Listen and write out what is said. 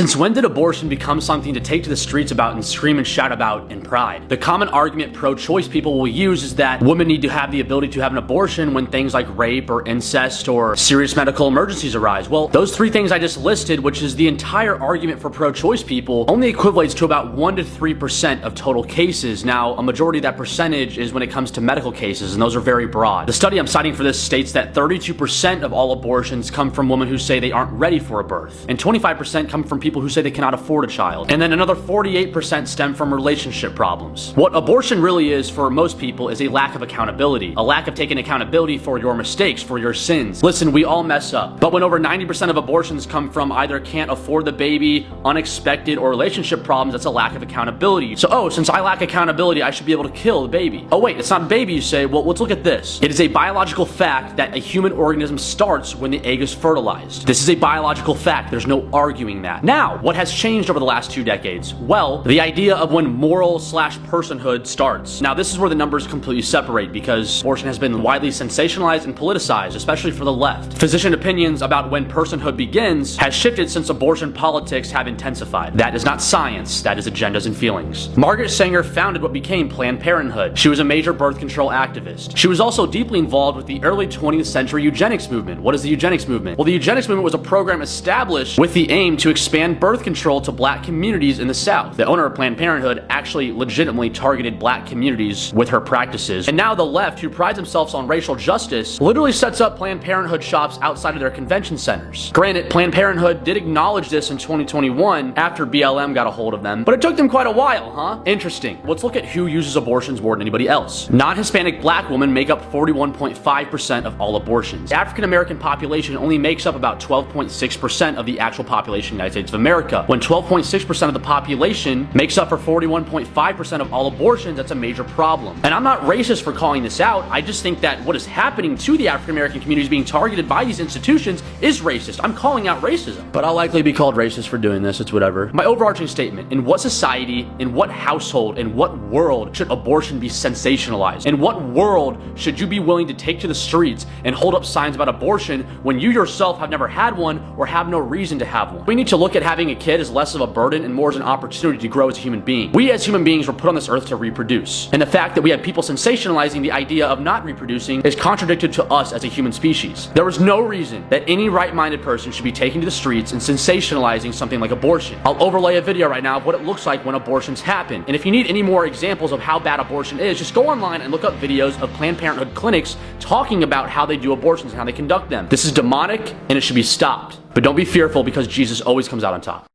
Since when did abortion become something to take to the streets about and scream and shout about in pride? The common argument pro-choice people will use is that women need to have the ability to have an abortion when things like rape or incest or serious medical emergencies arise. Well, those three things I just listed, which is the entire argument for pro-choice people, only equivalates to about 1 to 3% of total cases. Now, a majority of that percentage is when it comes to medical cases, and those are very broad. The study I'm citing for this states that 32% of all abortions come from women who say they aren't ready for a birth, and 25% come from people who say they cannot afford a child, and then another 48% stem from relationship problems. What abortion really is for most people is a lack of accountability, a lack of taking accountability for your mistakes, for your sins. Listen, we all mess up, but when over 90% of abortions come from either can't afford the baby, unexpected, or relationship problems, that's a lack of accountability. So, since I lack accountability, I should be able to kill the baby. Oh wait, it's not a baby, you say. Well, let's look at this. It is a biological fact that a human organism starts when the egg is fertilized. This is a biological fact. There's no arguing that. Now, what has changed over the last 2 decades? Well, the idea of when moral/personhood starts. Now, this is where the numbers completely separate because abortion has been widely sensationalized and politicized, especially for the left. Physician opinions about when personhood begins has shifted since abortion politics have intensified. That is not science, that is agendas and feelings. Margaret Sanger founded what became Planned Parenthood. She was a major birth control activist. She was also deeply involved with the early 20th century eugenics movement. What is the eugenics movement? Well, the eugenics movement was a program established with the aim to expand birth control to black communities in the South. The owner of Planned Parenthood actually legitimately targeted black communities with her practices. And now the left, who prides themselves on racial justice, literally sets up Planned Parenthood shops outside of their convention centers. Granted, Planned Parenthood did acknowledge this in 2021 after BLM got a hold of them, but it took them quite a while, huh? Interesting. Let's look at who uses abortions more than anybody else. Non-Hispanic black women make up 41.5% of all abortions. The African American population only makes up about 12.6% of the actual population of the United States of America. When 12.6% of the population makes up for 41.5% of all abortions, that's a major problem. And I'm not racist for calling this out. I just think that what is happening to the African American communities being targeted by these institutions is racist. I'm calling out racism. But I'll likely be called racist for doing this. It's whatever. My overarching statement: in what society, in what household, in what world should abortion be sensationalized? In what world should you be willing to take to the streets and hold up signs about abortion when you yourself have never had one or have no reason to have one? We need to look at having a kid as less of a burden and more as an opportunity to grow as a human being. We as human beings were put on this earth to reproduce. And the fact that we have people sensationalizing the idea of not reproducing is contradicted to us as a human species. There is no reason that any right-minded person should be taking to the streets and sensationalizing something like abortion. I'll overlay a video right now of what it looks like when abortions happen. And if you need any more examples of how bad abortion is, just go online and look up videos of Planned Parenthood clinics talking about how they do abortions and how they conduct them. This is demonic and it should be stopped. But don't be fearful because Jesus always comes out on top.